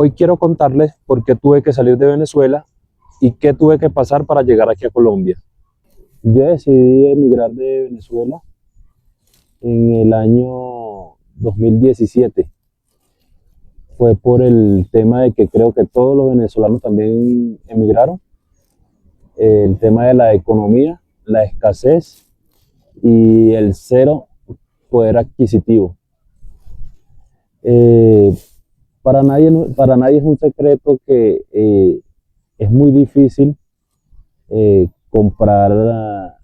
Hoy quiero contarles por qué tuve que salir de Venezuela y qué tuve que pasar para llegar aquí a Colombia. Yo decidí emigrar de Venezuela en el año 2017. Fue por el tema de que creo que todos los venezolanos también emigraron. El tema de la economía, la escasez y el cero poder adquisitivo. Eh, para nadie es un secreto que es muy difícil comprar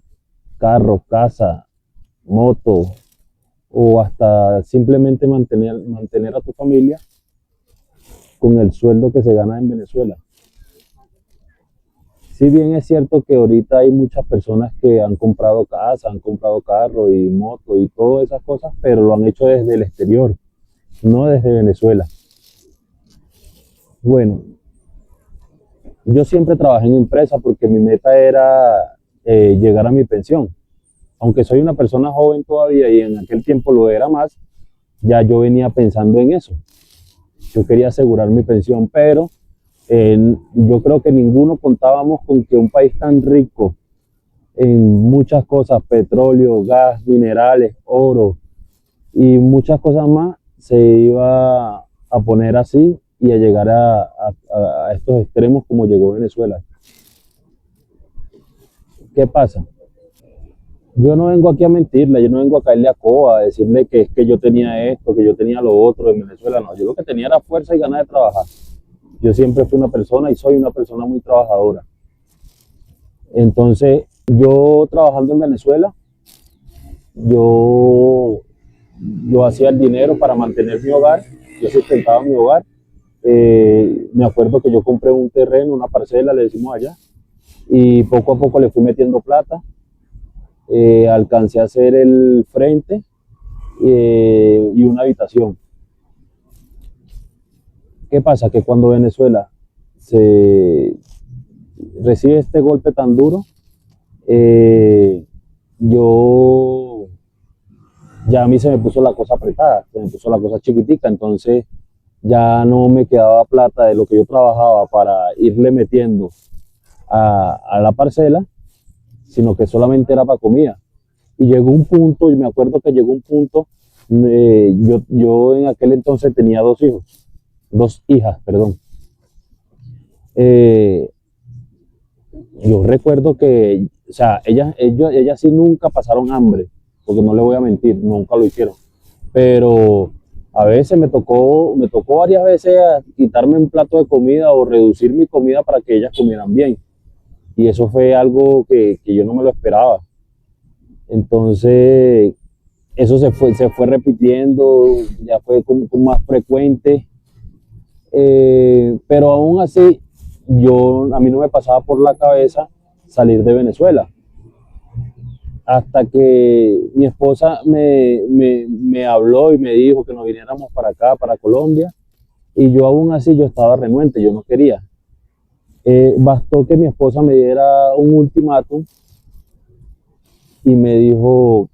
carro, casa, moto o hasta simplemente mantener a tu familia con el sueldo que se gana en Venezuela. Si bien es cierto que ahorita hay muchas personas que han comprado casa, han comprado carro y moto y todas esas cosas, pero lo han hecho desde el exterior, no desde Venezuela. Bueno, yo siempre trabajé en empresa porque mi meta era llegar a mi pensión. Aunque soy una persona joven todavía y en aquel tiempo lo era más, ya yo venía pensando en eso. Yo quería asegurar mi pensión, pero yo creo que ninguno contábamos con que un país tan rico en muchas cosas, petróleo, gas, minerales, oro y muchas cosas más, se iba a poner así y a llegar a estos extremos como llegó Venezuela. ¿Qué pasa? Yo no vengo aquí a mentirle, yo no vengo a caerle a coba, a decirle que es que yo tenía esto, que yo tenía lo otro en Venezuela, no, yo lo que tenía era fuerza y ganas de trabajar. Yo siempre fui una persona y soy una persona muy trabajadora. Entonces, yo trabajando en Venezuela, yo, yo hacía el dinero para mantener mi hogar, yo sustentaba mi hogar. Me acuerdo que yo compré un terreno, una parcela, le decimos allá, y poco a poco le fui metiendo plata. Alcancé a hacer el frente y una habitación. ¿Qué pasa? Que cuando Venezuela se recibe este golpe tan duro, eh, yo ya a mí se me puso la cosa apretada, se me puso la cosa chiquitica, entonces ya no me quedaba plata de lo que yo trabajaba para irle metiendo a la parcela, sino que solamente era para comida. Y llegó un punto, y me acuerdo que llegó un punto, yo en aquel entonces tenía dos hijas, perdón. Eh, yo recuerdo que, o sea, ellas sí nunca pasaron hambre, porque no le voy a mentir, nunca lo hicieron. Pero a veces me tocó varias veces quitarme un plato de comida o reducir mi comida para que ellas comieran bien. Y eso fue algo que yo no me lo esperaba. Entonces, eso se fue repitiendo, ya fue con más frecuente, pero aún así, a mí no me pasaba por la cabeza salir de Venezuela, hasta que mi esposa me habló y me dijo que nos viniéramos para acá, para Colombia, y yo aún así yo estaba renuente, yo no quería. Bastó que mi esposa me diera un ultimátum y me dijo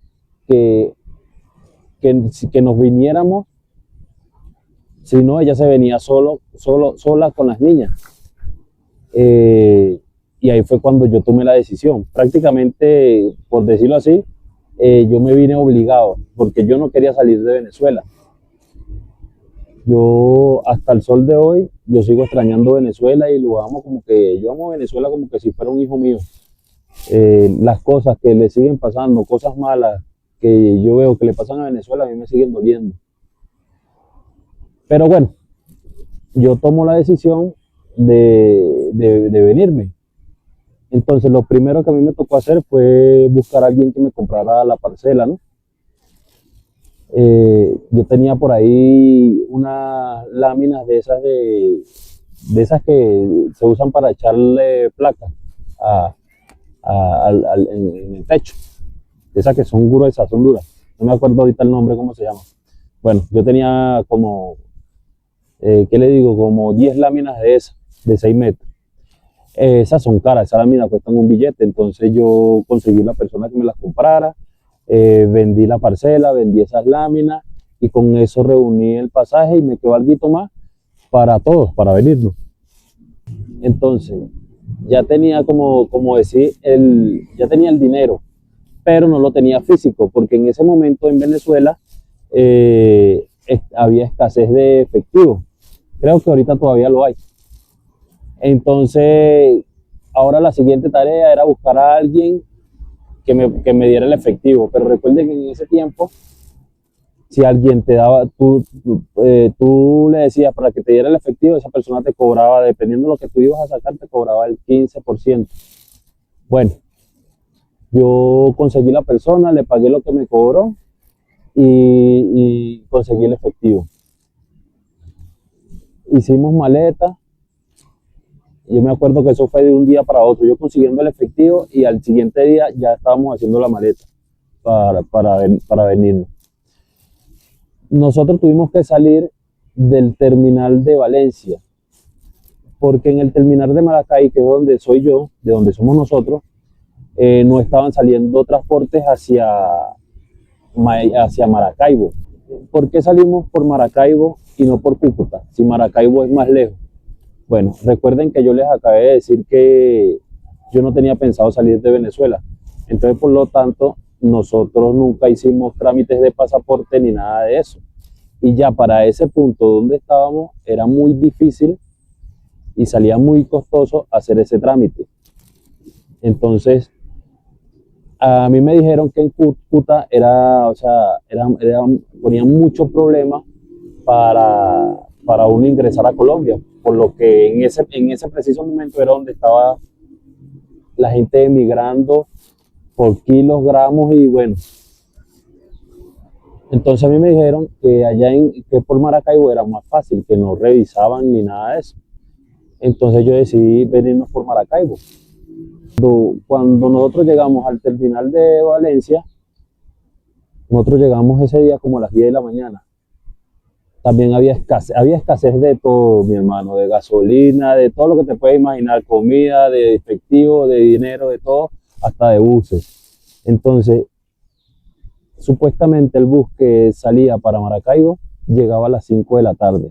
que, que nos viniéramos, si no, ella se venía sola con las niñas. Y ahí fue cuando yo tomé la decisión. Prácticamente, por decirlo así, yo me vine obligado, porque yo no quería salir de Venezuela. Yo, hasta el sol de hoy, yo sigo extrañando Venezuela y lo amo como que, yo amo Venezuela como que si fuera un hijo mío. Las cosas que le siguen pasando, cosas malas que yo veo que le pasan a Venezuela, a mí me siguen doliendo. Pero bueno, yo tomo la decisión de venirme. Entonces, lo primero que a mí me tocó hacer fue buscar a alguien que me comprara la parcela, ¿no? Yo tenía por ahí unas láminas de esas que se usan para echarle placa en el techo. Esas que son gruesas, son duras. No me acuerdo ahorita el nombre, cómo se llama. Bueno, yo tenía como, ¿qué le digo? Como 10 láminas de esas, de 6 metros. Esas son caras, esas láminas cuestan un billete, entonces yo conseguí la persona que me las comprara, vendí la parcela, vendí esas láminas y con eso reuní el pasaje y me quedó algo más para todos, para venirnos. Entonces, ya tenía como decir, ya tenía el dinero, pero no lo tenía físico, porque en ese momento en Venezuela había escasez de efectivo. Creo que ahorita todavía lo hay. Entonces, ahora la siguiente tarea era buscar a alguien que me diera el efectivo. Pero recuerden que en ese tiempo, si alguien te daba, tú le decías para que te diera el efectivo, esa persona te cobraba, dependiendo de lo que tú ibas a sacar, te cobraba el 15%. Bueno, yo conseguí la persona, le pagué lo que me cobró y conseguí el efectivo. Hicimos maleta. Yo me acuerdo que eso fue de un día para otro, yo consiguiendo el efectivo y al siguiente día ya estábamos haciendo la maleta para venirnos. Nosotros tuvimos que salir del terminal de Valencia, porque en el terminal de Maracay, que es donde soy yo, de donde somos nosotros, no estaban saliendo transportes hacia Maracaibo. ¿Por qué salimos por Maracaibo y no por Cúcuta? Si Maracaibo es más lejos. Bueno, recuerden que yo les acabé de decir que yo no tenía pensado salir de Venezuela. Entonces, por lo tanto, nosotros nunca hicimos trámites de pasaporte ni nada de eso. Y ya para ese punto donde estábamos era muy difícil y salía muy costoso hacer ese trámite. Entonces, a mí me dijeron que en Cúcuta ponían muchos problemas para uno ingresar a Colombia, por lo que en ese preciso momento era donde estaba la gente emigrando por kilos, gramos y bueno. Entonces a mí me dijeron que por Maracaibo era más fácil, que no revisaban ni nada de eso. Entonces yo decidí venirnos por Maracaibo. Cuando nosotros llegamos al terminal de Valencia, nosotros llegamos ese día como a las 10 de la mañana. También había escasez de todo, mi hermano, de gasolina, de todo lo que te puedes imaginar, comida, de efectivo, de dinero, de todo, hasta de buses. Entonces, supuestamente el bus que salía para Maracaibo llegaba a las 5 de la tarde.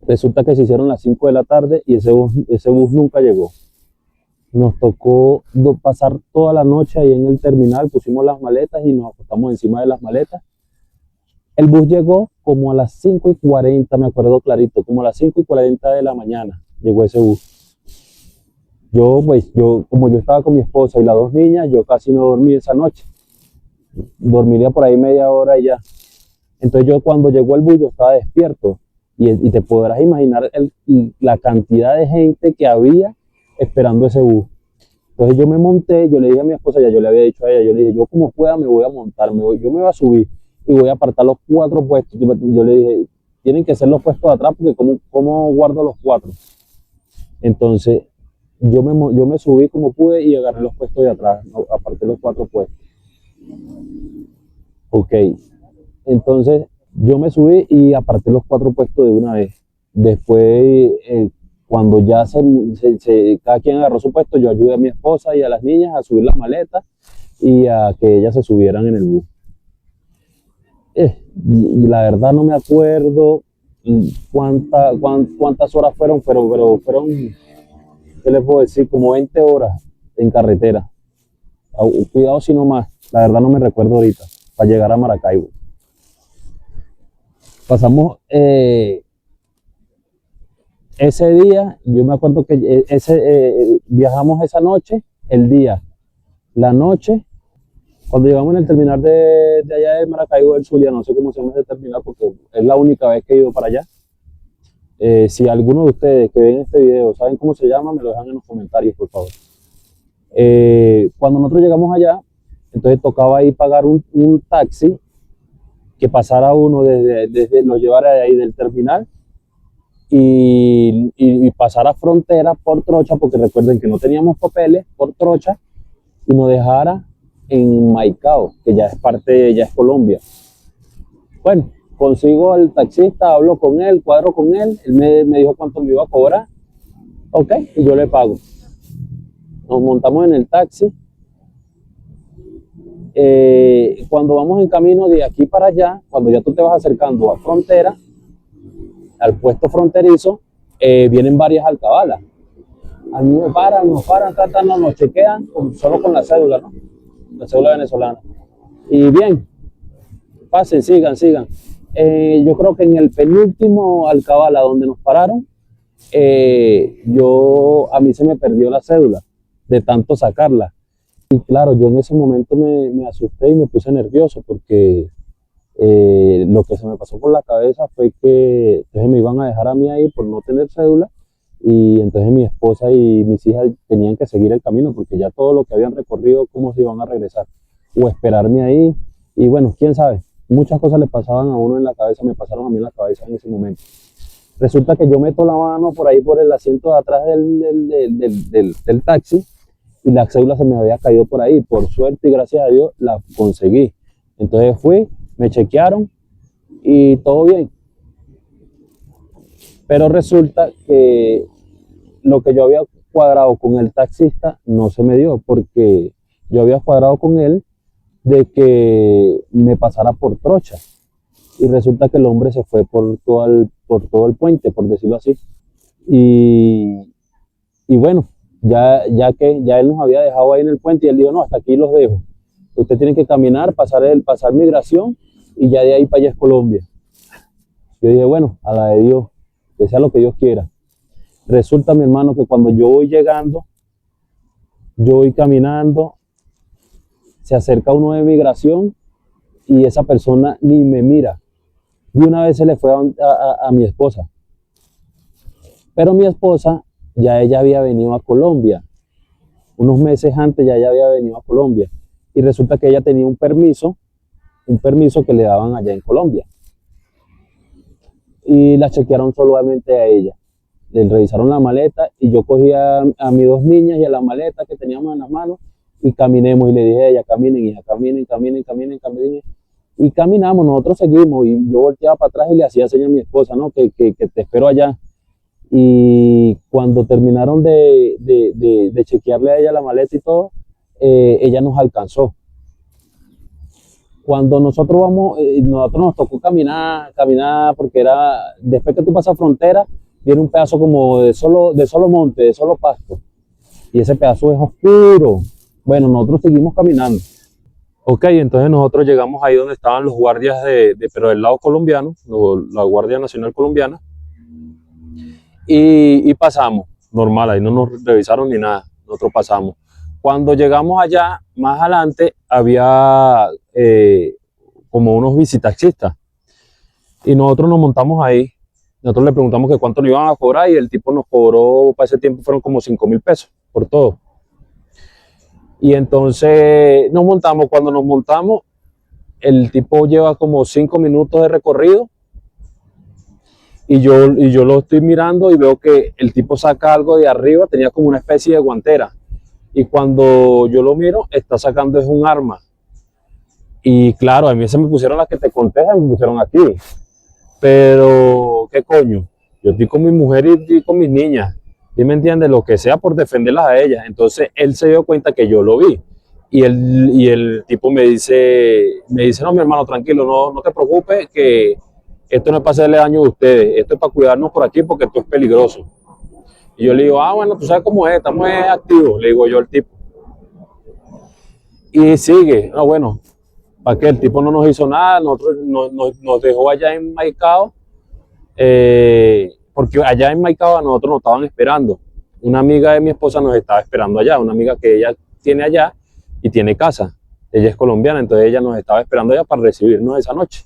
Resulta que se hicieron las 5 de la tarde y ese bus nunca llegó. Nos tocó pasar toda la noche ahí en el terminal, pusimos las maletas y nos acostamos encima de las maletas. El bus llegó como a las 5:40, me acuerdo clarito, como a las 5:40 de la mañana llegó ese bus. Como yo estaba con mi esposa y las dos niñas, yo casi no dormí esa noche. Dormiría por ahí media hora y ya. Entonces yo cuando llegó el bus yo estaba despierto y te podrás imaginar la cantidad de gente que había esperando ese bus. Entonces yo me monté, yo le dije a mi esposa, ya yo le había dicho a ella, yo le dije, yo como pueda me voy a montar, yo me voy a subir y voy a apartar los 4 puestos. Yo le dije, tienen que ser los puestos de atrás porque ¿cómo guardo los 4? Entonces yo me subí como pude y agarré los puestos de atrás, ¿no? Aparté los 4 puestos. Ok, entonces yo me subí y aparté los 4 puestos de una vez. Después, cuando ya cada quien agarró su puesto, yo ayudé a mi esposa y a las niñas a subir las maletas y a que ellas se subieran en el bus. Y la verdad no me acuerdo cuántas horas fueron, pero fueron, ¿qué les puedo decir? Como 20 horas en carretera. Cuidado si no más, la verdad no me recuerdo ahorita, para llegar a Maracaibo. Pasamos ese día, yo me acuerdo que viajamos esa noche, el día, la noche. Cuando llegamos en el terminal de allá de Maracaibo del Zulia, no sé cómo se llama ese terminal porque es la única vez que he ido para allá. Si alguno de ustedes que ven este video saben cómo se llama, me lo dejan en los comentarios, por favor. Cuando nosotros llegamos allá, entonces tocaba ahí pagar un taxi que pasara uno nos llevara de ahí del terminal y pasara frontera por trocha, porque recuerden que no teníamos papeles, por trocha, y nos dejara en Maicao, que ya es Colombia. Bueno, consigo al taxista, hablo con él, cuadro con él me dijo cuánto me iba a cobrar, ok, y yo le pago. Nos montamos en el taxi. Cuando vamos en camino de aquí para allá, cuando ya tú te vas acercando a frontera, al puesto fronterizo, vienen varias alcabalas. A mí me paran, tratan, nos chequean solo con la cédula, ¿no? La cédula venezolana. Y bien, pasen, sigan. Yo creo que en el penúltimo alcabala donde nos pararon, a mí se me perdió la cédula de tanto sacarla. Y claro, yo en ese momento me asusté y me puse nervioso porque lo que se me pasó por la cabeza fue que entonces me iban a dejar a mí ahí por no tener cédula y entonces mi esposa y mis hijas tenían que seguir el camino porque ya todo lo que habían recorrido, cómo se iban a regresar o esperarme ahí y bueno, quién sabe, muchas cosas le pasaban a uno en la cabeza, me pasaron a mí en la cabeza en ese momento. Resulta que yo meto la mano por ahí por el asiento de atrás del taxi y la cédula se me había caído por ahí, por suerte y gracias a Dios la conseguí. Entonces fui, me chequearon y todo bien. Pero resulta que lo que yo había cuadrado con el taxista no se me dio porque yo había cuadrado con él de que me pasara por trocha y resulta que el hombre se fue por todo el puente, por decirlo así. Y bueno, ya él nos había dejado ahí en el puente y él dijo, no, hasta aquí los dejo. Usted tiene que caminar, pasar migración y ya de ahí para allá es Colombia. Yo dije, bueno, a la de Dios, que sea lo que Dios quiera. Resulta, mi hermano, que cuando yo voy llegando, yo voy caminando, se acerca uno de migración y esa persona ni me mira. De una vez se le fue a mi esposa. Pero mi esposa, ya ella había venido a Colombia. Unos meses antes ya ella había venido a Colombia. Y resulta que ella tenía un permiso que le daban allá en Colombia. Y la chequearon solamente a ella. Le revisaron la maleta y yo cogí a mis dos niñas y a la maleta que teníamos en las manos y caminemos. Y le dije a ella, caminen, hija, caminen. Y caminamos, nosotros seguimos y yo volteaba para atrás y le hacía señas a mi esposa, ¿no? Que te espero allá. Y cuando terminaron de chequearle a ella la maleta y todo, ella nos alcanzó. Cuando nosotros nos tocó caminar, porque después que tú pasas frontera, viene un pedazo como de solo monte, de solo pasto. Y ese pedazo es oscuro. Bueno, nosotros seguimos caminando. Ok, entonces nosotros llegamos ahí donde estaban los guardias pero del lado colombiano, la Guardia Nacional Colombiana, y pasamos, normal, ahí no nos revisaron ni nada, nosotros pasamos. Cuando llegamos allá, más adelante, había como unos visitaxistas, y nosotros nos montamos ahí, nosotros le preguntamos que cuánto nos iban a cobrar, y el tipo nos cobró, para ese tiempo fueron como 5.000 pesos por todo. Y entonces nos montamos, cuando nos montamos, el tipo lleva como 5 minutos de recorrido y yo lo estoy mirando y veo que el tipo saca algo de arriba, tenía como una especie de guantera. Y cuando yo lo miro, está sacando es un arma. Y claro, a mí se me pusieron las que te conté, se me pusieron aquí. Pero, ¿qué coño? Yo estoy con mi mujer y estoy con mis niñas. ¿Sí me entiendes? Lo que sea por defenderlas a ellas. Entonces él se dio cuenta que yo lo vi. Y el tipo me dice, no, mi hermano, tranquilo, no te preocupes, que esto no es para hacerle daño a ustedes, esto es para cuidarnos por aquí porque esto es peligroso. Y yo le digo, bueno, tú sabes cómo es, estamos activos, le digo yo al tipo. Y sigue, bueno, para que el tipo no nos hizo nada, nos dejó allá en Maicao, porque allá en Maicao a nosotros nos estaban esperando. Una amiga de mi esposa nos estaba esperando allá, una amiga que ella tiene allá y tiene casa. Ella es colombiana, entonces ella nos estaba esperando allá para recibirnos esa noche.